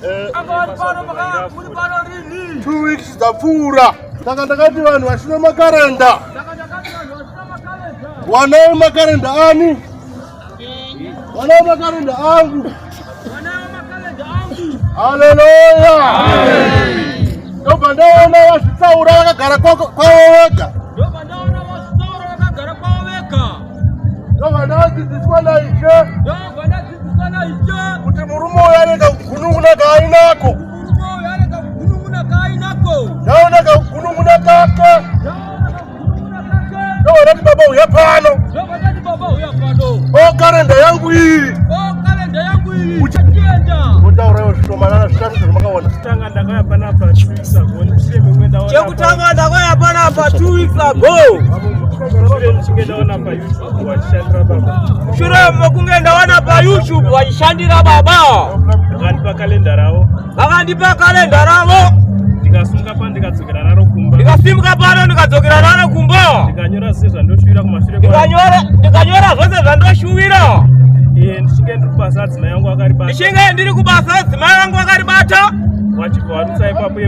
2 weeks dzapfuura saka ndakati vanhu vasina makarenda wanayo makarenda ani wanayo makarenda angu haleluya ndobva ndaona vazvitsaura vakagara kwavo vega ndobva ndadzidziswa naishe kuti murume uyo anenge kugunun'una kaainako ndaona kakugunun'una kake ndobva ndati baba uya pano okarenda yangu iyi utaurawo zvitomanana zvitatu zvamakaona chekutanga ndakauya panapa 2 weeks ago shure mekunge ndaona paYouTube vachishandira baba vakandipa kalenda ravo ndikasimuka pano ndikadzokera naro kumba ndikanyora zvose zvandoshuwira ndichinge ndiri kubasa adzimai yangu akaribata wachibva warutsa ipapo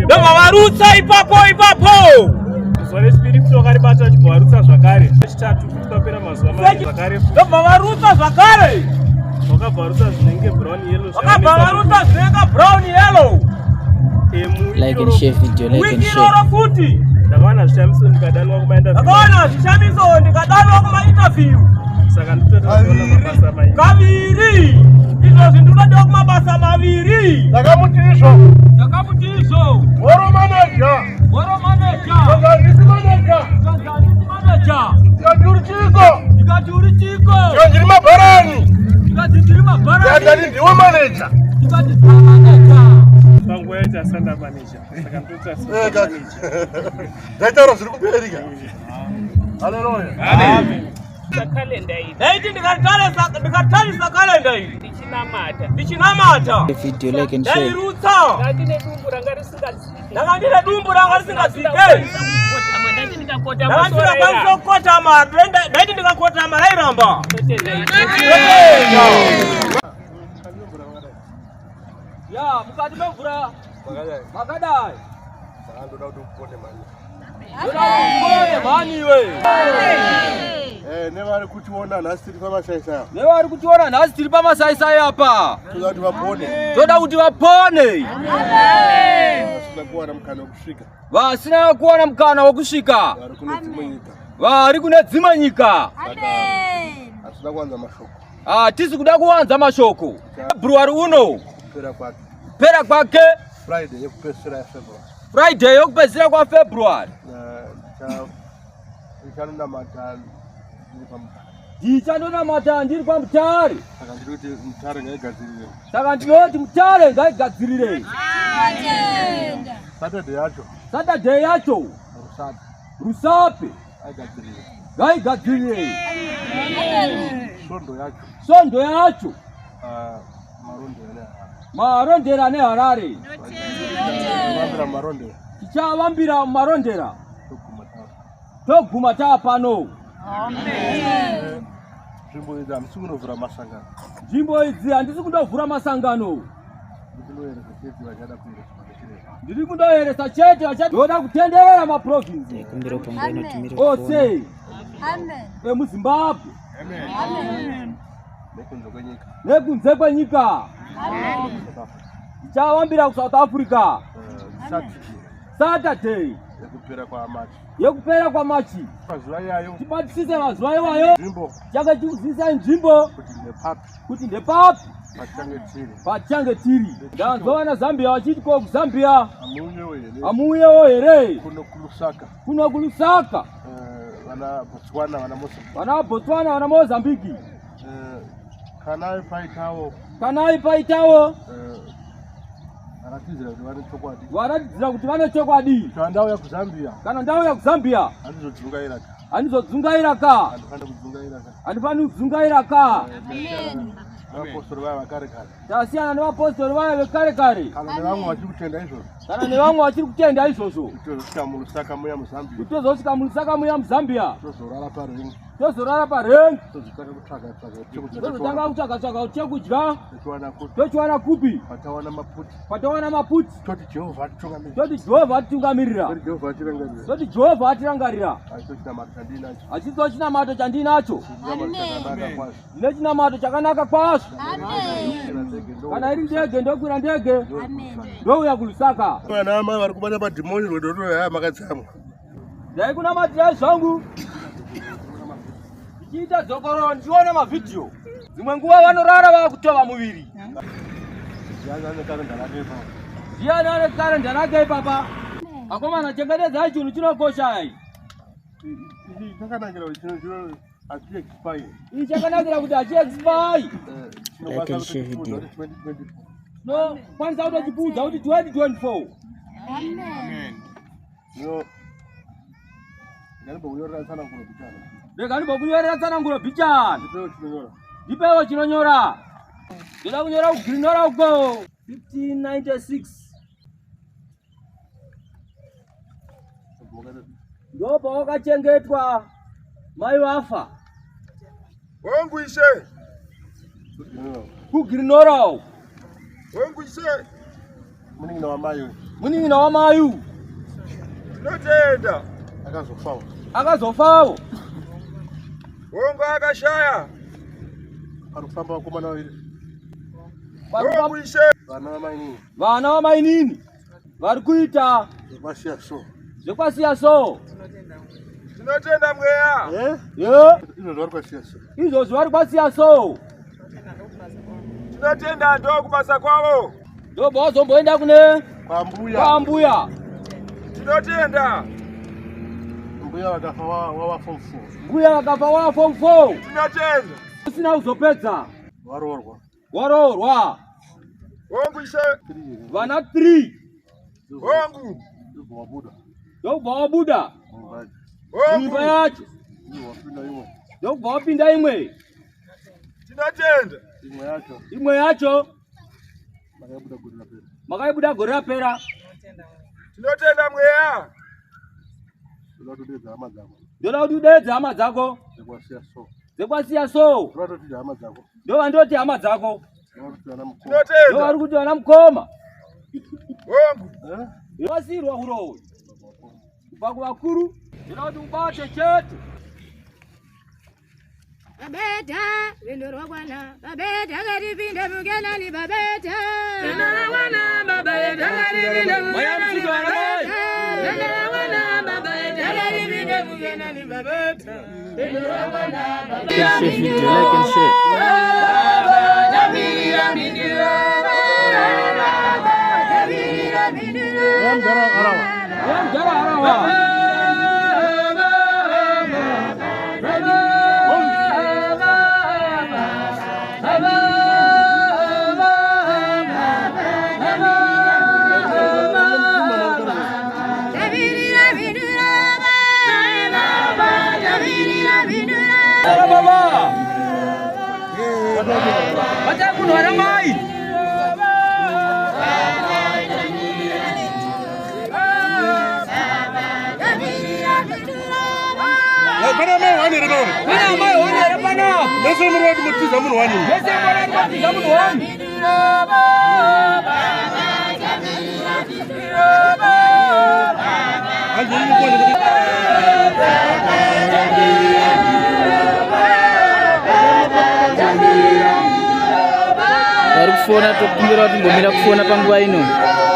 ndobva varutsa ipapo zuva rechipiri futi wakaribata wachibva warutsa zvakare rechitatu futi papera mazuva maviri zvakare ndobva varutsa zvakare wakabva warutsa zvinenge brown yellow like and share video, futi ndakaona zvishamiso ndikadanwa kumainterview saka nditotoona mabasa mairi kaviri izvozvi ndinodiwa kumabasa maviri ndakamuti izvo woro manager saka ndisi manager ndikati uri chiko ndiri mabharani ndikati ndiwe manager panguva yaiti asanda manager saka ndototsa ndaitaura zviri kubereka haleluya amen kalenda iyi ndaiti ndikatarisa kalenda iyi ndichinamata video, like and share. ndairutsa ndakandine dumbu ranga risingazike ndakandingakwanisa kukotama ndaiti ndikakotama rairamba ya mukati memvura makadai ndoda kuti upone mani iwe nevari kutiona nhasi tiri pamasaisai nevari kutiona nhasi tiri pamasaisai apa toda kuti vapone vasina kuwana mukana wokusvika vari kune dzimwe nyika hatisi kuda kuwanza mashoko February uno pera kwake Friday yokupedzisira kwa February ndichandonamata ndiri pamutare saka ndinoti mutare ngaigadzirire Saturday yacho rusape ngaigadzirire svondo yacho marondera neHarare tichavambira marondera toguma taapano nzvimbo idzi handisi kundovhura masangano ndiri kundoeresa chete vachatoda kutenderera maprovinsi ose emuZimbabwe nekunze kwenyika tichavambira kuSouth Africa Saturday yekupera kwaMachi tibatisise mazuva iwayo change tikuzivisa nzvimbo kuti ndepapi pachange tiri. Ndanzova Zambia vachiti ko kuZambia amuyewo here kuno kuLusaka vana Botswana vana Mozambique kanai paitawo varatidzira kuti vane chokwadi kana ndauya kuZambia handizodzungaira ka handifani kudzungaira ka tasiyana nevapostori vaya vekare kare Kana ne vamwe vachiri kutenda izvozvo. Tozosvika mulusaka muya muZambia. Kutozosvika mulusaka muya muZambia. Tozorara parengi. Tozorara parengi. Tozotanga kutsvaga kuti chekudya. Tochiwana kupi. Patawana maputi. Toti Jehovah atitungamirira. Toti Jehovah atirangarira. Achisiwo chinamato chandinacho. Ndine chinamato chakanaka kwazvo. Kana iri ndege ndokwira ndege. Ndouya kulusaka. Vana amai vari kubata padhimoni rwedoto haya makatsamwa. Dai kunamatira zvangu. Ndichiita dzokoro ndione mavhidhiyo. Dzimwe nguva vanorara vakutova muviri. Ndiani ane karenda rake ipapa. Akomana chengetedzai chinhu chinokosha iyi. Chakanakira kuti chinhu achiexpire. Iyi chakanakira kuti achiexpire. Like and share video. No, kwanza utochipuza kuti 2024. Amen. Yo. Ndikanibokunyorera tsanangulo bhichana. Ndipewo chinonyora. Ndoda kunyora kugirinora uko. 1596. Ndopa wakachengetwa mai vafa. Wangu ishe. Kugirinora. Wangu ishe. Muningina wa mayu. Tinotenda. Akazofawo. Wangu akashaya. Arufamba wakomana wawiri. Wangu ishe. Vana vamainini. Vari kuita. Zvekwasiya so. Tinotenda mweya. Izvozvo vari kwasiya so. Tinotenda ndo kubasa kwavo. Ndobva wazomboenda kune kwambuya. Tinotenda. Mbuya wakafa wawa form 4. Mbuya wakafa wawa form 4. Tinotenda. Usina kuzopedza. Warorwa. Wangu ishe. Vana 3. Wangu. Ndobva wabuda. Imba yacho. Ndobva wapinda imwe. Tinotenda. Imwe yacho. Makaibuda gore rapera. Tinotenda mweya. Ndoda kuti udedze hama dzako. Dzekwasiya so. Ndova ndoti hama dzako. Ndo vari kuti vana mukoma. Wasirwa kurowe. Kubva kuvakuru. Ndoda kuti ubate chete. Babeta, vindorwa kwana. Babeta karipinda mugenani babeta. Vindorwa kwana, babeta karipinda mugenani babeta. Vindorwa kwana, babeta karipinda mugenani babeta. Vindorwa kwana, babeta. Share video, like and share. Baca kuno ada mai. Mana mai wani re non? Mana mai wani re mana? Mese mo wadi mutti zamun wani. Mese mo wadi mutti zamun wani. Anji ni ko ni. Baru kufona tokumbira kuti ngomira kufona panguva ino.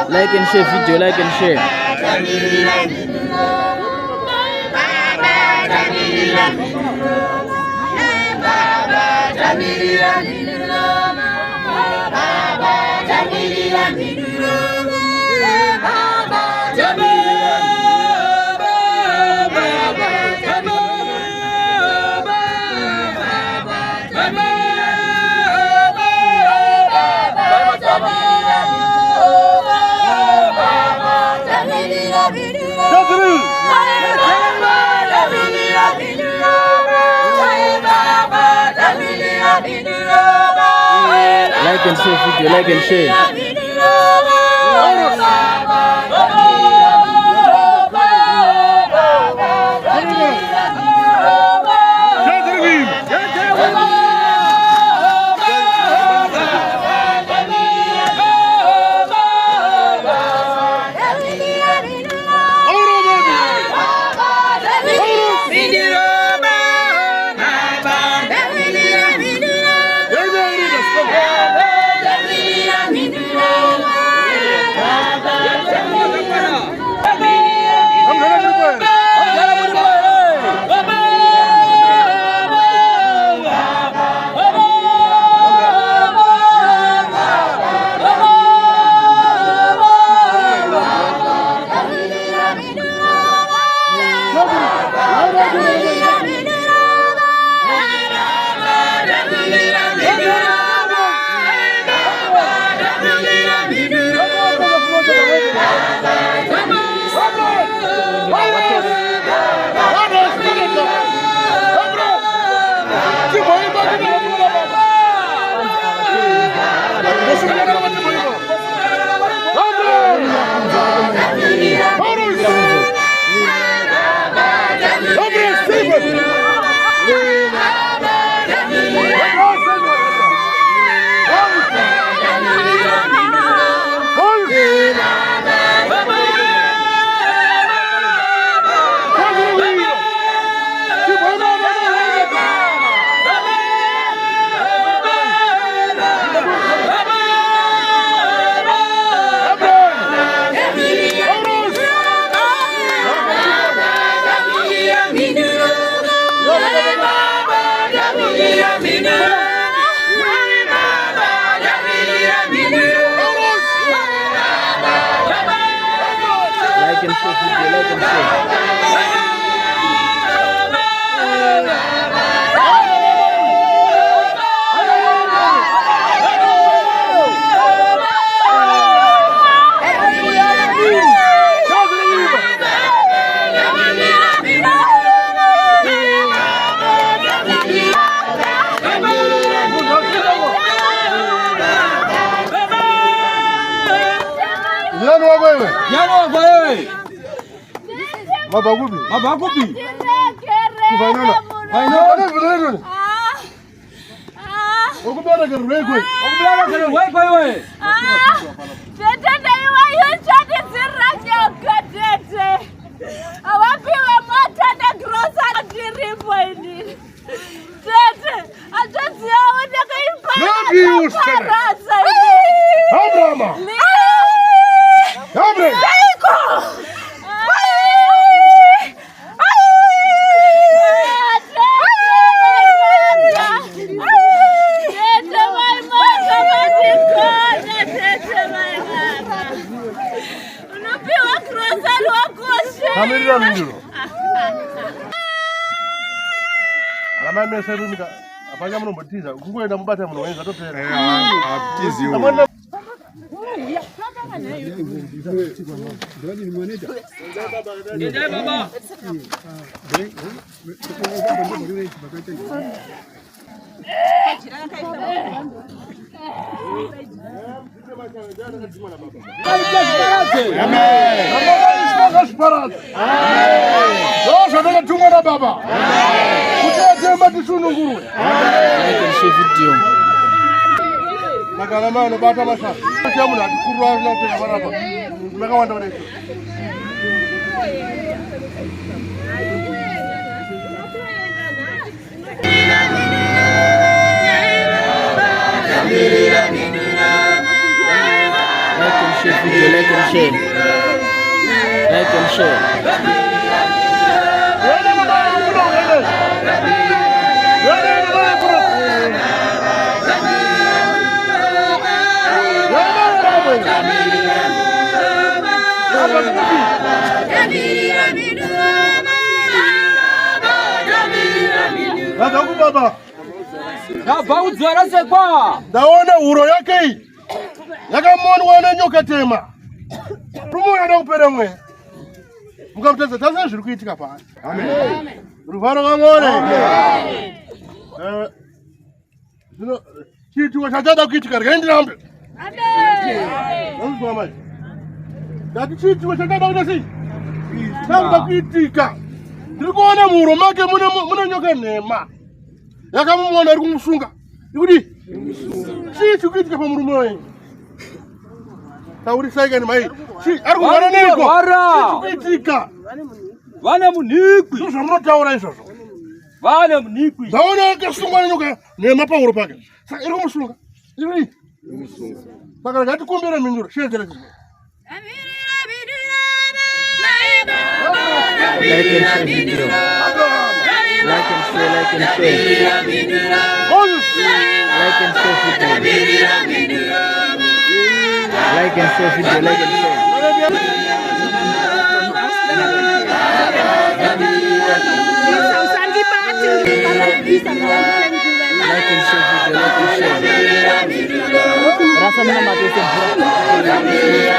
Like and share video, like and share. Like and share video, like and share. Mabagupi. Mabagupi. Kufainana. Fainana vile. Okubara ke ruwekwe. Okubara ke ruwekwe wewe. Tete iwa yochati siranya katete. Awapiwe mata na grosa diripo ini. Tete achozi yao ndaka impara. Nagi usene. Abrama. Abre. Kamerira minuro. Alama meseru nika. Afanya mno mbatiza. Kungoenda mbata mno wenza topera. Abtizi huyo. Ndio baba. Like and share. Daona uro yake hii. Yakamwona wana nyoka tema. Rumuna da upere mwe. Mukamteza tasa shiri kuitika pa. Amen. Ruvaro ngangore. Zino kitu wachajada kuitika rendi rambe. Amen. Ndio mama. Dadi kitu wachajada unasi. Samba kuitika. Ndikuona muro make muna nyoka nema. Yakamwona ari kumusunga. Yudi. Kitu kuitika pa murumo wengi. Tauri saigani mai. Si argu wana niko. Kuitika. Wana munikwi. Susa mno taura isoso. Wana munikwi. Daona ke sunga nyoka ne mapa uro pake. Sa iro musunga. Ibi. Saka gati kumbera minuro. Shekere. Like and share video. Like and share, like and share. Like and share video. Like and share video, like and share. Like and share video, like and share. Rasa mina mati sempurna.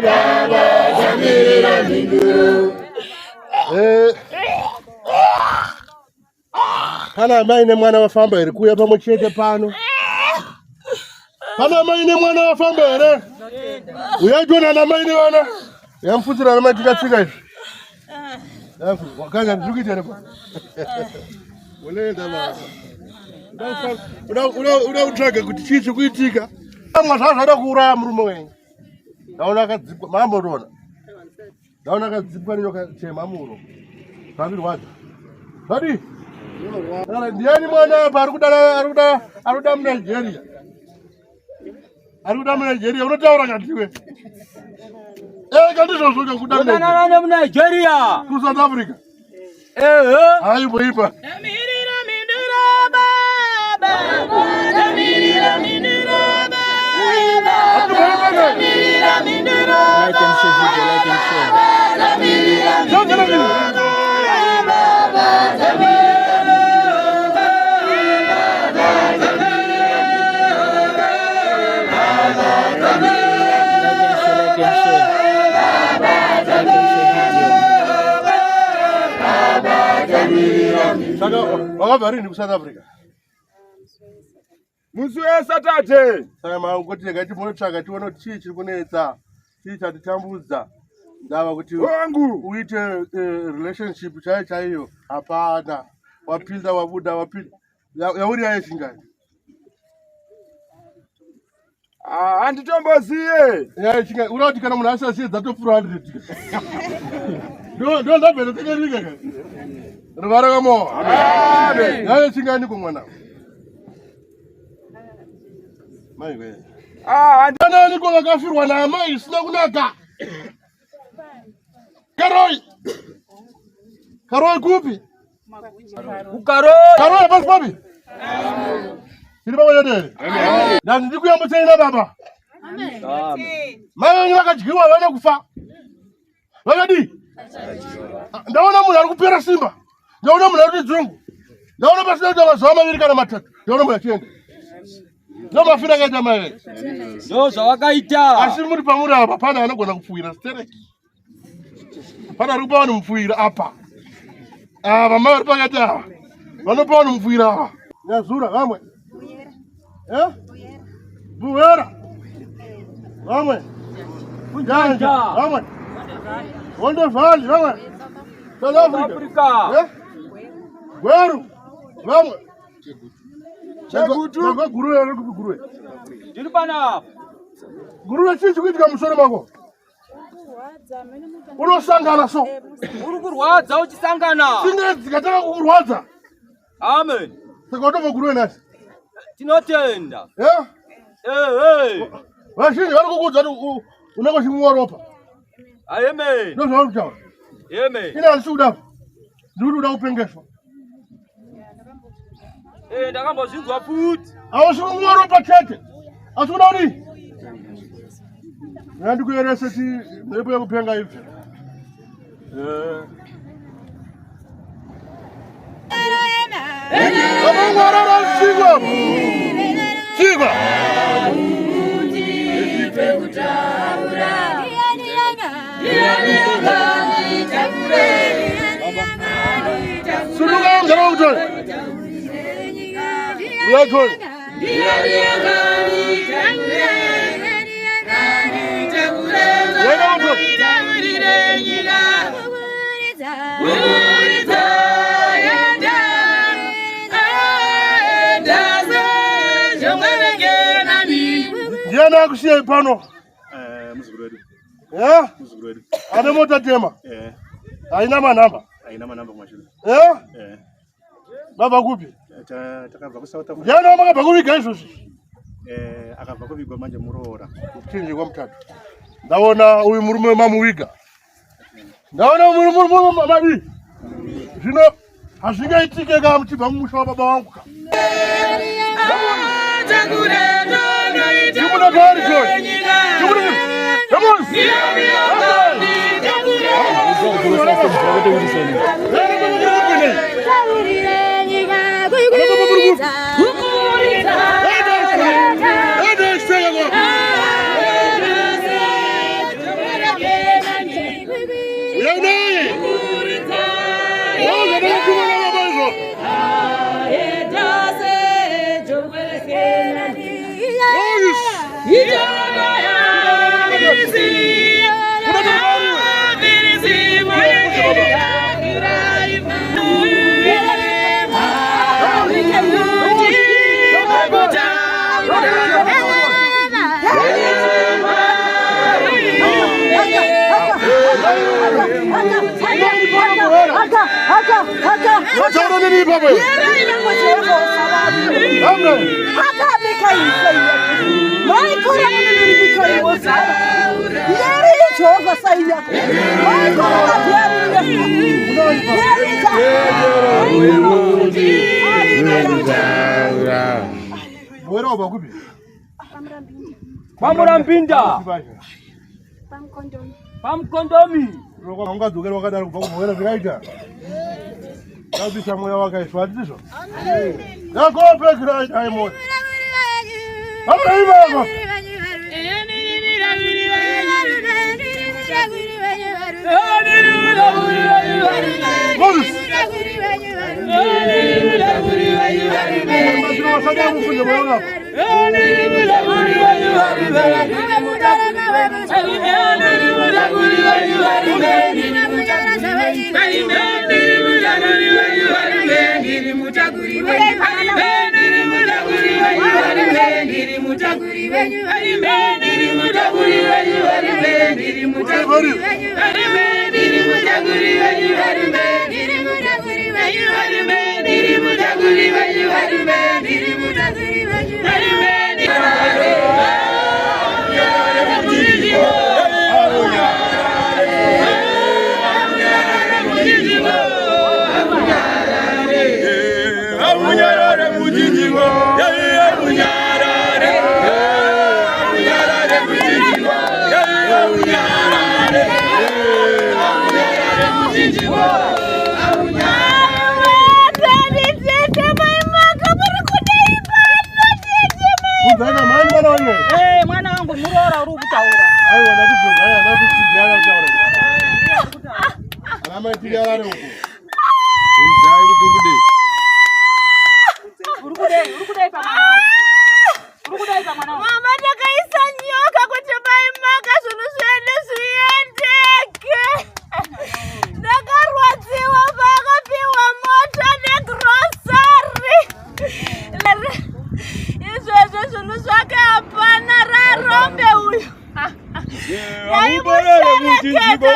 Baba tamirira minduro. Kana maine mwana wafamba ere kuya pamwe chete pano. Kana maine mwana wafamba ere. Uyajona na maine wana. Yamfutsira na matika tsika izvi. Wakanga ndikuita ere pa. Unaenda baba. Uda utraga kuti chichi kuitika. Amwa zvazvada kuuraya murume wenyu. Ndaona akadzipwa mambo rona. Ndaona akadzipwa nyoka chema muro. Zvavirwadza. Zvadi? Ndiani mwana apa arikuda muNigeria? Arikuda muNigeria unotaura ngatiwe. Kandizvozvo kuda muNigeria. Ku South Africa. Aiboipa. Tamirira minduro baba. Tamirira minduro baba. Tamirira minduro baba. Like and share video, like and share. Tamirira minduro baba. Tamirira Wakabva rini ku South Africa? Musi weSaturday. Saka mangoti rega timotsvaga tione kuti chii chiri kunetsa, chii chatitambudza. Ndava kuti wangu uite relationship chaiyo hapana. Wapinda wabuda wapinda. Yauri yaye chingani? Handitomboziye. Yaye chingani. Ura kuti kana munhu asasiye dzatopfuura 100. Ndo ndabvera tekerika. Ruvara kamowa. Amen. Yaye chingani kumwana. Maiwe. Handani kwa vakafirwa naamai isina kunaka. Karoi kupi? Karoi pasi papi? Siri baba yadere. Nani ndikuyambutsira baba. Amen. Mai vanyu vakadyiwa vana kufa. Vakadi? Ndaona munhu ari kupera simba. Ndaona munhu ari dzungu. Ndaona pasina kuti mazuva maviri kana matatu. Ndaona munhu achienda. Ndo mafira akaita mai. Ndo zvawakaita. Asi muri pamuri apa pana anogona kupfuura stereki. Pana ari kupa vanhu mupfuira apa. Vamai vari pakati ava vanopa vanhu mupfuira ava. Nyazura vamwe. Buwera. Vamwe. Njanja. Vamwe. Wondovhali. Vamwe. South Africa. Gweru. Vamwe. Chagutu. Guruwe ari kupi guruwe? Ndiri pana. Guruwe chii chikuitika musoro mako? Unosangana so. Uri kurwadza uchisangana. Singa dzikataka kukurwadza. Amen. Saka utobva guruwe nasi. Tinotenda. Vazhinji vari kukuudza kuti unenge chimwiwa ropa. Amen. Ndo zvauri kutaura. Amen. Ine handisi kudapo. Ndiri kuda kupengeswa. Ndakambozvinzwa futi. Hausi kumwiwa ropa chete. Asi kuda kudii? Ndikuyerese ti mhepo yekupenga ibve. Vamangwarara chigwa. Chigwa. Sunuka mzara wakutoni. Uyatoni. Ndiani akusiyai pano? Muzukuru wedu. Muzukuru wedu. Ane mota tema? Haina manhamba? Haina manhamba mwashuru. Baba kupi? Takabva kuSouth Africa. Ndiani wamakabva kuviga izvozvi? Akabva kuvigwa manje muroora. Kuchinji kwamutatu. Ndaona uyu murume mamuviga. Ndaona murume madi. Zvino hazvingaitike kana muchibva mumusha wababa wangu ka. Ndimudagari John. Pamurampinda. Pamkondomi. Ronga dugera wakadaro kubohera viraita. Kabisa moyo wakaiswa ndizo. Yakope kiraita aimo. Abrahima yako. Mwana wangu murora uri kutaura. Aiwa ndatufunga aya ndatutsidzana kutaura. Alama itirara huko. Unzai kuti Urukudai pa mwana. Mama takaisa nyoka kuti maimaka zvinhu zvene zviendeke. Ndakarwadziwa pakapiwa mota negrocery. Izvezvo zvinhu zvake hapana rarombe uyu. Yaimushereketa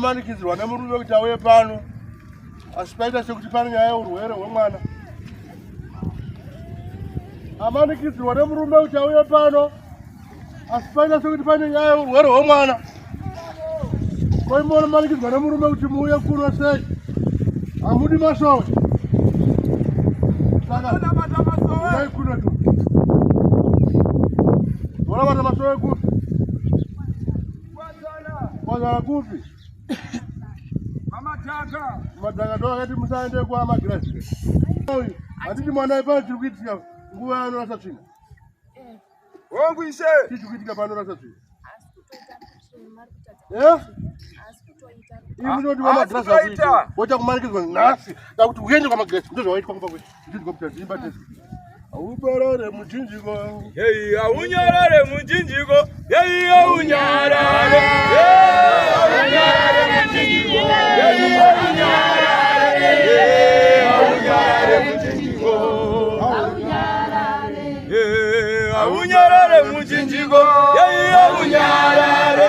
manikizirwa nemurume wekuti auye pano asi paita sekuti pane nyaya yeurwere hwemwana Amanikizwa nemurume uchauya pano. Asipanya sokuti pane nyaya urwere hwemwana. Koimona manikizwa nemurume uchimuuya kuno sei. Amudi masowe. Saka masowe kuno tu. Wala mata masowe kupi. Kwanza kupi. Madanga ndo akati musaende kwa magrasi. Atiti mwana ipa chikuitika nguwa ano asachina. Wangu ise chikuitika pano asachina. Imu ndo ndiwa magrasi akuita. Wacha kumanikizwa nasi. Kuti uende kwa magrasi. Ndo zwaita kwa mpakwe. Ndito kwa mtati imbatesi. Aubarare mujinjiko. Hey, aunyarare mujinjiko. Hey, aunyarare. Aunyarare mujinjiko. Hey, aunyarare. Aunyarare mujinjiko. Aunyarare. Hey, aunyarare mujinjiko. Hey, aunyarare.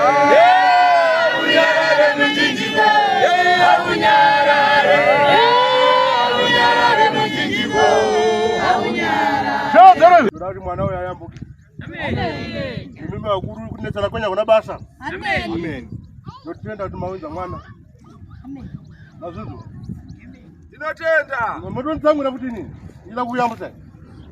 Aunyarare mujinjiko. Hey, aunyarare. Aunyarare mujinjiko. Turari mwana uya yambuki. Amen. Mimi akuru kunetsana kwenya kuna basa. Amen. Amen. Notenda tumawenza mwana. Amen. Nazuzu. Tinotenda. Moto ntsangura kuti nini? Ila kuyambusa.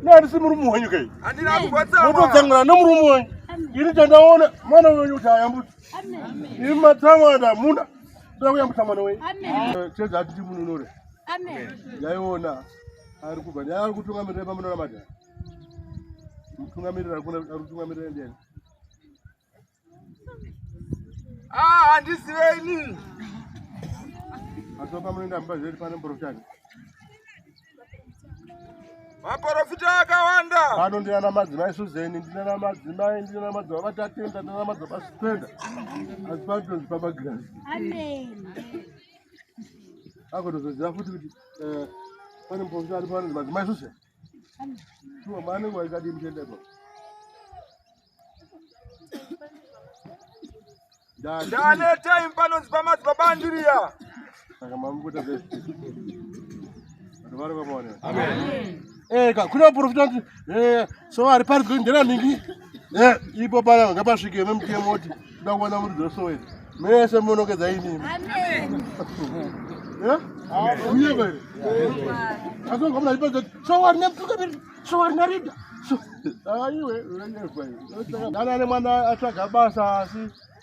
Nani simurumu wenyu kai? Andina kubatsa. Moto ntsangura nomurumu wenyu. Ili tandaona mwana wenyu utayambusa. Amen. Ima tsamwana muna. Ndakuyambusa mwana wenyu. Amen. Cheza ati mununore. Amen. Yaiona. Ari kubva ari kutungamirira pamwe na madha. Kutungamirira kuna ari kutungamirira ndeni. Handisiweni. Asopa munenda mbazeli pane mprofita. Maprofita akawanda. Pano ndina madzimai Suzeni, ndina madzimai, ndina madzimai vatatenda, ndina madzimai Spenda. Asipato papa Grace. Amen. Akotozoza futi kuti pane mprofita ari pano madzimai Suzeni. Amen. Tuwa mane kwa ikadi mtendebo. Dane time pano zipamazi babandiria. Saka mamukuta besti. Adwara kwa mwana. Amen. Kuna profita so ari pari kuendera mingi. Ipo pala ngapasvike memtie moti. Ndakuona muri dzosowe. Mese munokeza ini. Amen. Uye bere. Aso ngomla ipo so ari nemtuka bere. So ari narida. So aiwe urenge kwa. Dana ne mwana atsvaga basa asi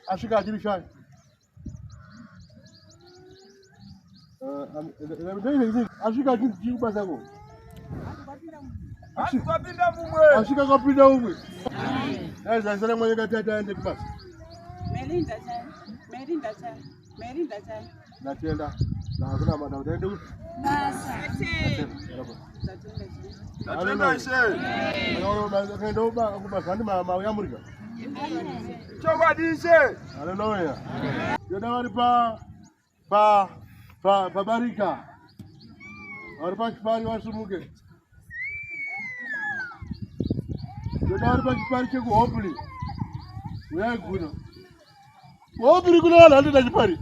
asvika achiri shai. Asvika achiri basa ko. Asvika mumwe. Asvika kapinda mumwe. Zazara mwenye katata ende kubasa. Melinda chai. Natenda. Na kuna madam ende ku. Basa. Natenda she. Ngoro na kendo ba kubasa ndi mama ya murika. Choba dishe. Haleluya. Yoda wali pa barika. Wali pa kipari wasumuke. Yoda wali pa kipari ke ku hopli. Uya guno. Hopli kuno wala ndi kipari.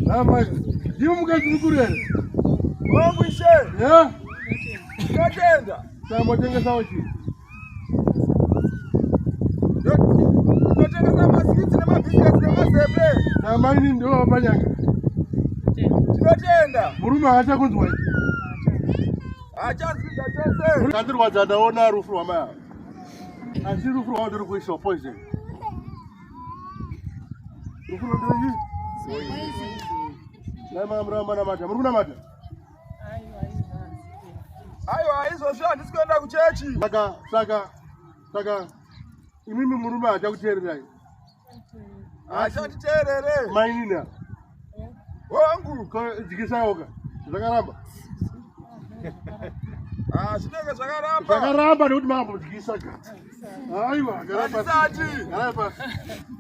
Nama, jimu mkazi mkurere. Mwishe. Ya. Katenda. Sama tenga sawa chi. Tenga sawa masikiti na mabisikati na masebe. Sama ini ndio wafanyanga. Katenda. Muruma acha kunzwa. Acha sikatese. Kadri wajadaona rufu wa maya. Asi rufu wa ndio kuisho poison. Rufu ndio hivi. Nama mramba na mata. Muruna mata. Aiwa hizo sio ndisikwenda kuchechi. Saka. Imimi muruma achakuterera. Achatiterere. Mainina. Wangu ko jikisaoka. Zakaramba. Sinenge zakaramba. Zakaramba ndio mambo jikisaka. Aiwa garamba.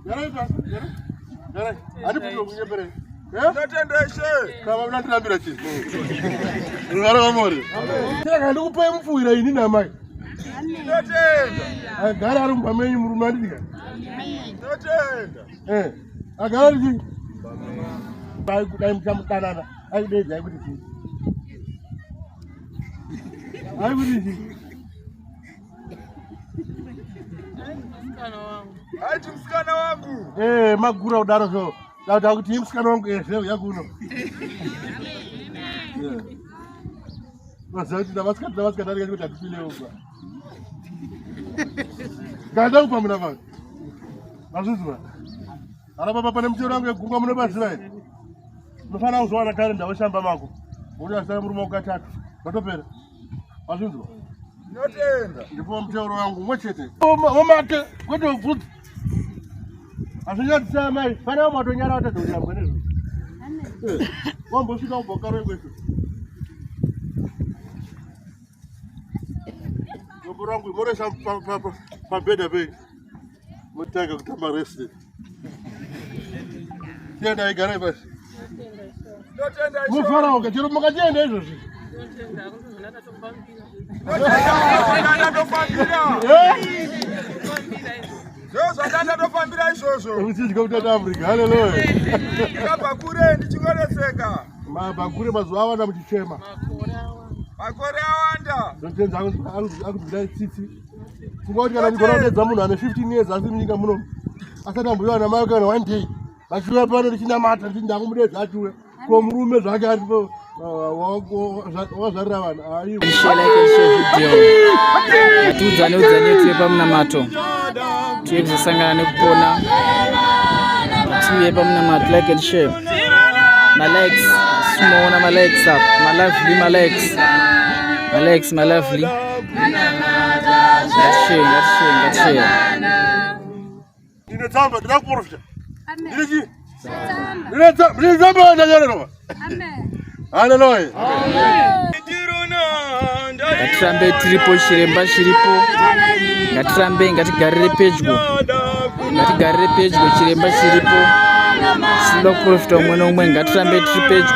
Garamba. Adi puto kunyepere. Natendeshe. Kama unatambira chini. Ngara amore. Teka ndikupe mfuira ini na mai. Natenda. Agara ari mbamenyi murumandika. Natenda. Agara ri. Bai kudai mtamtanana. Ai deja kuti. Haikudini. Haiti msikana wangu. Magura udaro so. Dada kuti msikana wangu leo yakuno. Masauti na maska ndani kwa tatupile huko. Gada upa mnafanya. Azuzwa. Ala baba pane mchoro wangu gunga mno basi wewe. Mfana uzwana kalenda washamba mako. Uri sasa muruma ukatatu. Batopera. Azuzwa. Notenda. Ndipo mchoro wangu mwechete. Mama ate kweto futi. Asinya tsama pana moto nyara watadodya mwenezo. Wambo shika ubokaro kwetu. Ngoburangu moresha pa beda be. Mutaka kutamba rest. Tenda igare basi. Notenda. Mufara ukachiro mukajenda hizo si. Notenda ndofambira. Zvatanda tofambira izvozvo. Uchidya kutata Afrika. Haleluya. Kabakure ndichingoretseka. Mabakure mazuva awanda muchichema. Makore awanda. Ndotenza akudai tsitsi. Kungoti kana mugona kudedza munhu ane 15 years asi munyika muno. Asati ambuya na mai kana one day. Vachiuya pano ndichinamata ndindakumudedza atuwe. Ko murume zvake aripo wazvarira vanhu. Share, like and share video. Atudzane udzane tuye pamunamato. Tuye kuzosangana nekupona. Tuye pamunamato, like and share. My legs, small my legs up. My lovely. Let's share. Ndinotamba ndakuporofita. Ndiniji. Ndinotamba ndanyarero. Haleluya. Ngatirambe tiripo chiremba chiripo. Ngatirambe ngatigarire pedyo. Chiremba chiripo. Sida kuprofita umwe nomwe ngatirambe tiri pedyo.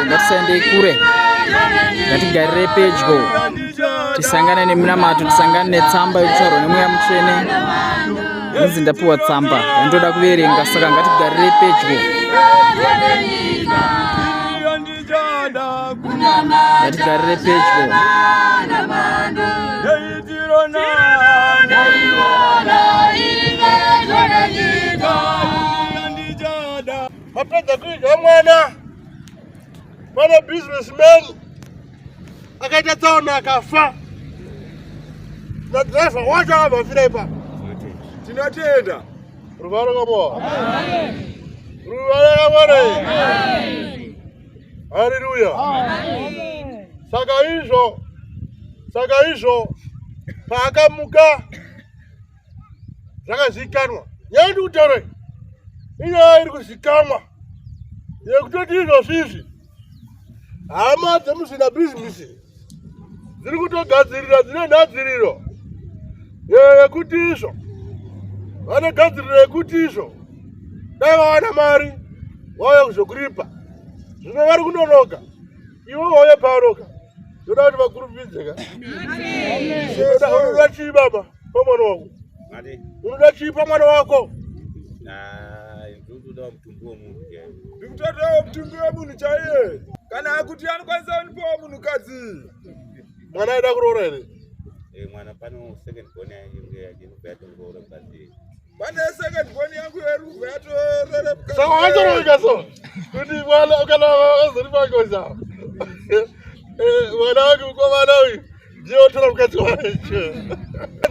Ngatisaende kure. Ngatigarire pedyo. Tisangane nemunamato, tisangane netsamba yekutaurwa nemweya mutsvene. Inzi ndapiwa tsamba ndoda kuverenga saka ngatigarire pedyo. Ngatigarire pedyo. Mapedza kuidya mwana. Pana businessman. Akaita tsaona akafa. Na driver wacha abafira ipa. Tinotenda. Ruvaro kamo. Amen. Ruvaro kamore. Amen. Hallelujah. Amen. Saka izvo paakamuka zvakazikanwa. Nyandu kutaure. Inyaya iri kuzikanwa. Yekutoti izvozvizvi. Hama dzemuzvina bhizimusi dziri kutogadzirira dzine nhadziriro yekuti izvo vanogadzirira yekuti izvo dai vawana mari vauya kuzokuripa. Zvino vari kunonoka ivo vauya paanoka. Ndoda kuti vakurupidzeka. Unoda chii baba pamwana wako? Unoda chii pamwana wako? Ndikutodawo mutumbi wemunhu chaiye. Kana kuti anokwanisa kunipawo munhukadzi. Mwana aida kuroora here? Mwana pano second born yangu yatongoroora mukadzi. Pane second born yangu yerubva yatorere mukadzi. Saka wachoroika so kuti mwana kana azoripakoza. Mwana wake mukomana uyu ndiye otora mukadzi wacho.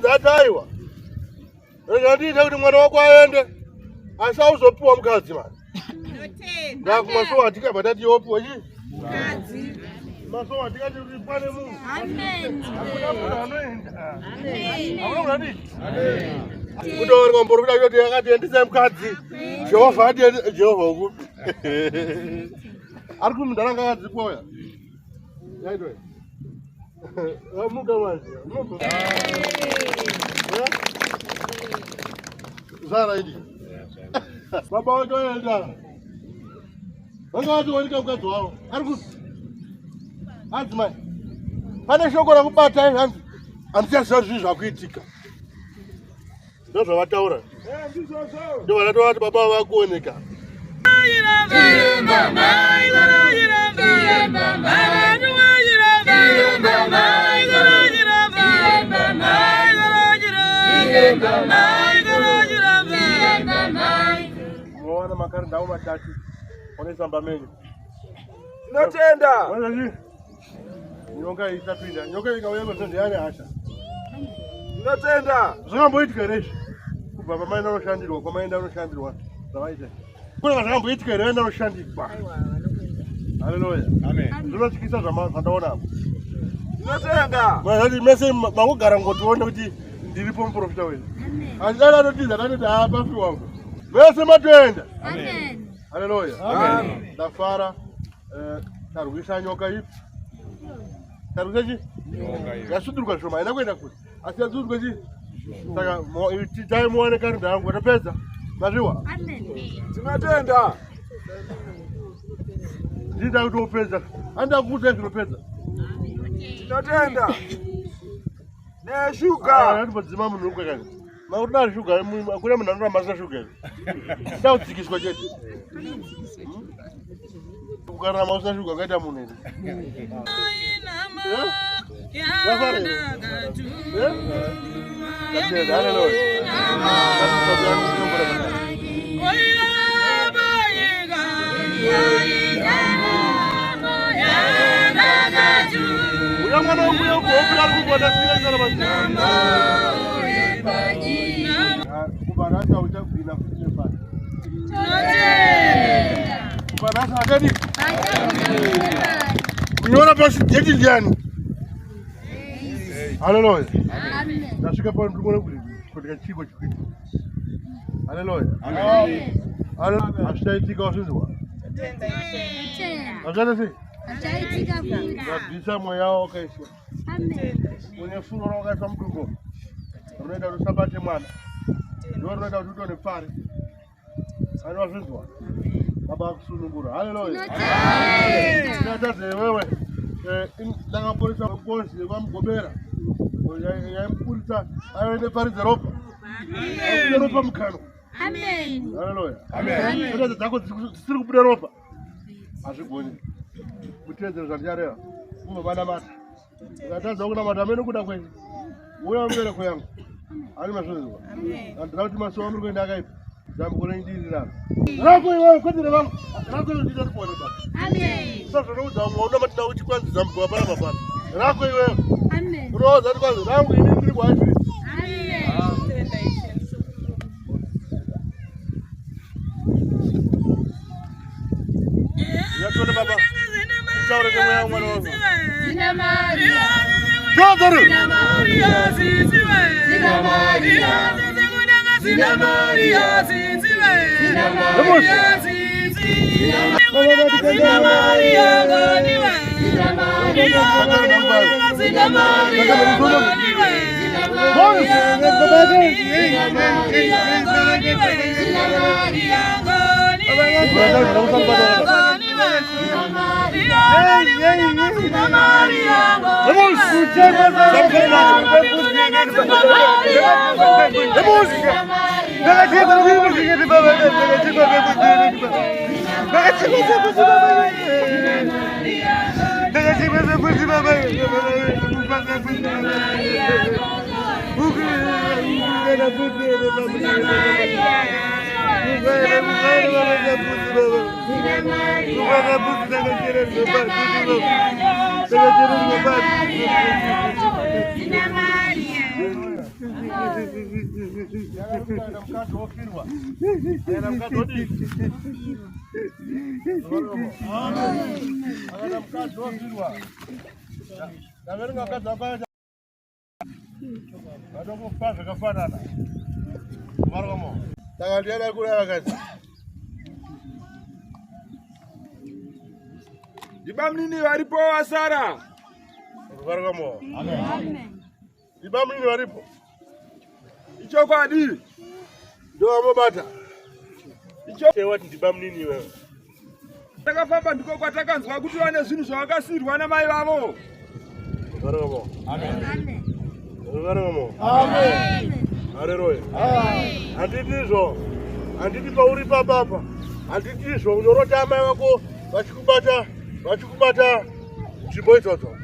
Dzataiwa. Ndatiita kuti mwana wako aende asi auzopiwa mukadzi mani. Ndakumasowa tikabva tati opiwa chii? Mukadzi. Masowa tikati kuti pane munhu. Amen. Akuna anoenda. Amen. Akuna diki. Amen. Kutori kwamborofita kuti akatiendesa mukadzi. Jehovha ati Jehovha ukupi. Ari kumundana ngakadzipoya. Yaitwe. Amuka manje. Amuka. Zara idi. Baba wako enda. Wangati wanika mukadzi wavo. Ari kuti. Hanzi mai. Pane shoko rakubata hanzi. Handichaziva zvinhu zvakuitika. Ndo zvavataura. Ndo vanatova kuti baba vakuoneka. Mama, mandau matatu onesamba menyu Tinotenda. wanaji nyonga itapinda nyonga ikauya kwende yani asha Tinotenda. zvakamboitika rezvi kubva pamaenda anoshandirwa kwamaenda anoshandirwa zvavaita kuna zvakamboitika here vaenda anoshandikwa. Haleluya, amen. Zvinotyisa zvandaona apo. Tinotenda. Mwazati mese mangogara ngotione kuti ndiripo muprofita wenyu. Andana anotiza anoti pafi wangu mese matenda. Amen. Haleluya, amen. Ndafara tarwisa nyoka ipi tarwisa chi yasudurwa shoma ina kuenda kuti asi yasudurwa chi saka tai muone karinda yangu atapedza mazviwa. Amen. Tinotenda. Ndida kuti upedza andakuudza zvinopedza. Tinotenda. Neshuga. Anotipadzima munhu ukakani makuti shuga kune munhu anoramba asina shuga ivi ndaudzikiswa chete ukararama usina shuga ungaita munhu ere. Uya mwana wangu uya ugopi ari kugwada sika kana basi. Kubarasa uchagwina kuti pano. Kubarasa akadi. Unyora pasi jeti ndiani? Haleluya. Amen. Nashuka pano tumone kuti kachipo chikuita. Haleluya. Amen. Haleluya. Ashaitika wasinzwa. Achaitika. Achaitika kuita. Ngabvisa mweya wako kaiswa. Amen. Mwenye furo rakaiswa mudumbu. Runoita kuti usabate mwana. Ndiwo runoita kuti utone pfari. Ani wasinzwa. Baba akusunungura. Haleluya. Ndataze wewe. Ndakaporesa ngozi yekwamugobera. Yaimupurisa aende paridze ropa. Aende ropa mukano. Amen. Haleluya. Amen. Ndataze dzako dzisiri kubuda ropa. Hazvigoni. Kutedzera zvandiyareva. Unovana mata. Ukatadza kunamata amene kuda kwenyu. Uya mubereko yangu. Ari mazvinzwa. Andina kuti masomo muri kuenda akaipa. Zamukore ndirirana. Rako iwewe kwetire vangu. Rako iwewe ndiri kuone baba. Amen. Sazvinoudza mwaona matina kuti kwanzi zamugwa pana mapana. Rako iwewe. Amen. Unoudza kuti kwanzi rangu ini ndiri kuashiri. Amen. Yatone baba. Taure ke mwana mwana wangu. Zina Maria. Jodoro. Zina Maria ziziwe. Zina Maria. Zina Maria ziziwe. Zina Maria ziziwe. Zina Maria goniwe. Zina Maria. Zina Maria goniwe. Zina Maria goniwe. Zina Maria Dibamnini varipo wasara. Amen. Dibamnini varipo. Ichokwadi. Ndo amobata. Ichowati dibamnini wewe. Takafamba ndiko kwatakanzwa kuti vane zvinhu zvavakasirwa namai vavo. Amen. Amen. Haleluya. Amen. Handitizvo. Handiti pauri papa. Handitizvo unorota amai vako vachikubata nzvimbo idzodzo.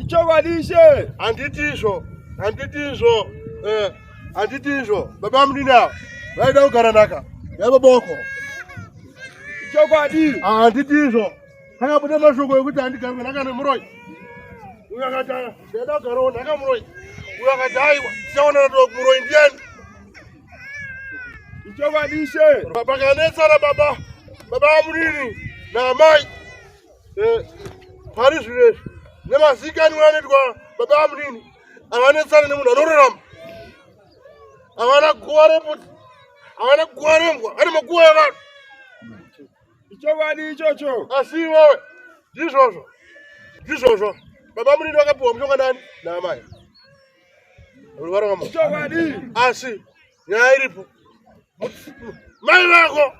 Ichokwadi ishe. Handitizvo. Baba munini ava vaida kugara naka. yaba boko chokwadi anditizo kana bude mashoko ekuti andigarwe nakane muroi uyakata ndeda garo naka muroi uyakata aiwa saona ndo muroi ndiani chokwadi she baba kanetsara baba amrini na mai Paris village nemazikani wanetwa baba amrini avanetsara nemunhu anorarama avana guwa reputi avana guwa rembwa ane maguwa evanhu chokwadi ichocho asi wewe ndizvozvo baba amrini vakapiwa mushonga nani naamai chokwadi asi nyaya iripo mai vako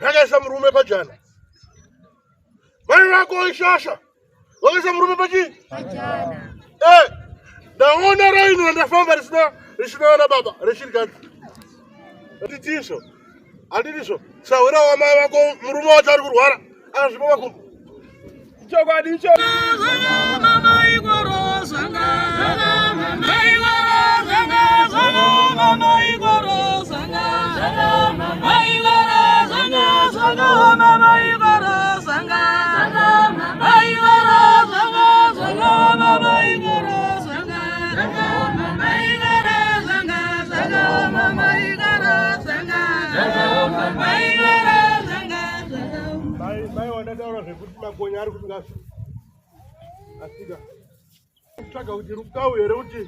vakaisa murume pajana mai vako ishasha vakaisa murume pachii ndaona raino randafamba risinaona baba rechirikadzi handitiso sawira wamai vako murume wacho ari kurwara akazvipa makumbo chokwadi icho mai wandataura zvekuti makonye ari kuti ngazvo asika tsvaga kuti rukau here kuti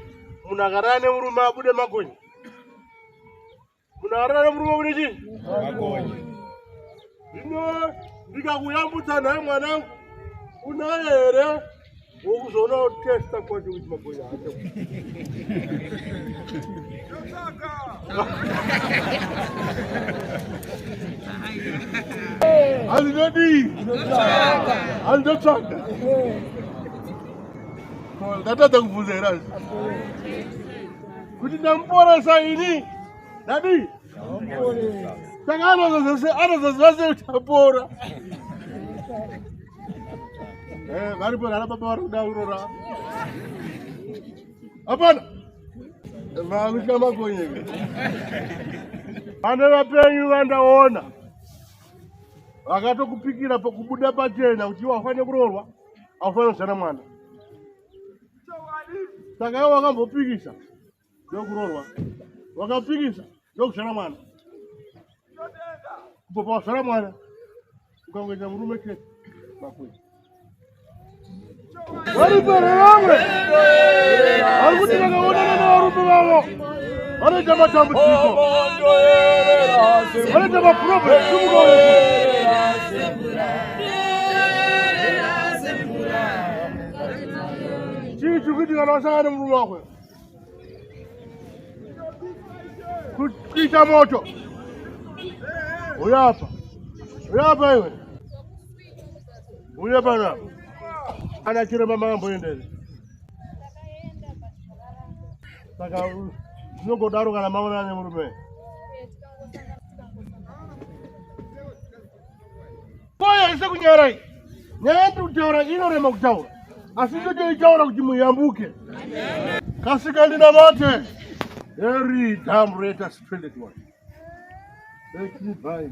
munhu akarara nemurume abude makonye munhu akarara nemurume abude chii makonye zvino ndikakuyambutsa nhaye mwanangu unaye here wokuzoona testa kwacho kuti makonye acho Aldotsvaga ndatadza kubvunza here kuti ndamuporesa ini dadi saka anozoziva sei kuti apora varipo nana baba vari kuda urora hapana vakusvika makonyeke vane vapenyu vandaona vakatokupikira kubuda pachena kuti wafanire kuroorwa aufanire kuzana mwana saka iwo wakambopikisa ndokuroorwa wakapikisa ndokuzana mwana kupo pauzana mwana ukangoita murume chete makwezi varipere vamwe vari kuti vakaonana navarume vavo vanoita matambudziko vanoita maproblems chii chikuti kana wasangana nemurume wako kuita moto uyapa iwe uyapa na ana chiremba makamboendere saka zvinongodaro kana maonana nemurume koya ise kunyarai nyaya ndiri kutaura inorema kutaura asi ndotoitaura kuti muyambuke kasika ndina mate eri dhamu reta stranded one ekibai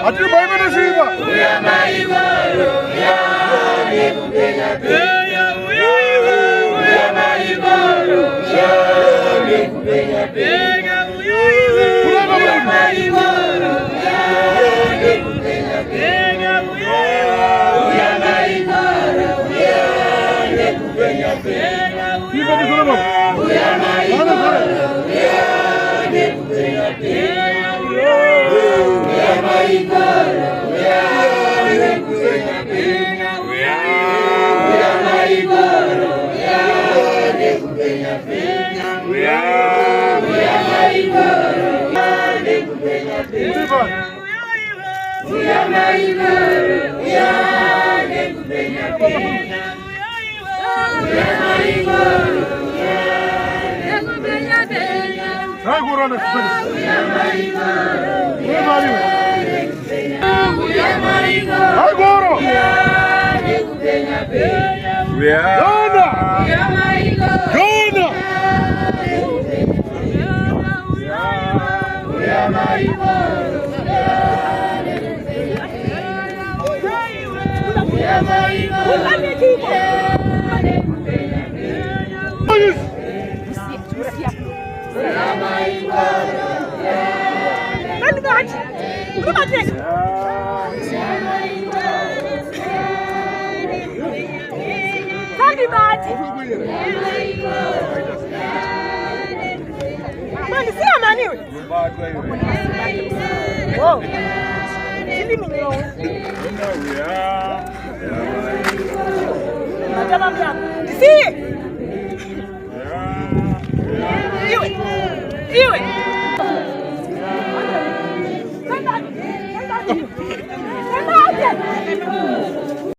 Ati mai mana siapa? See?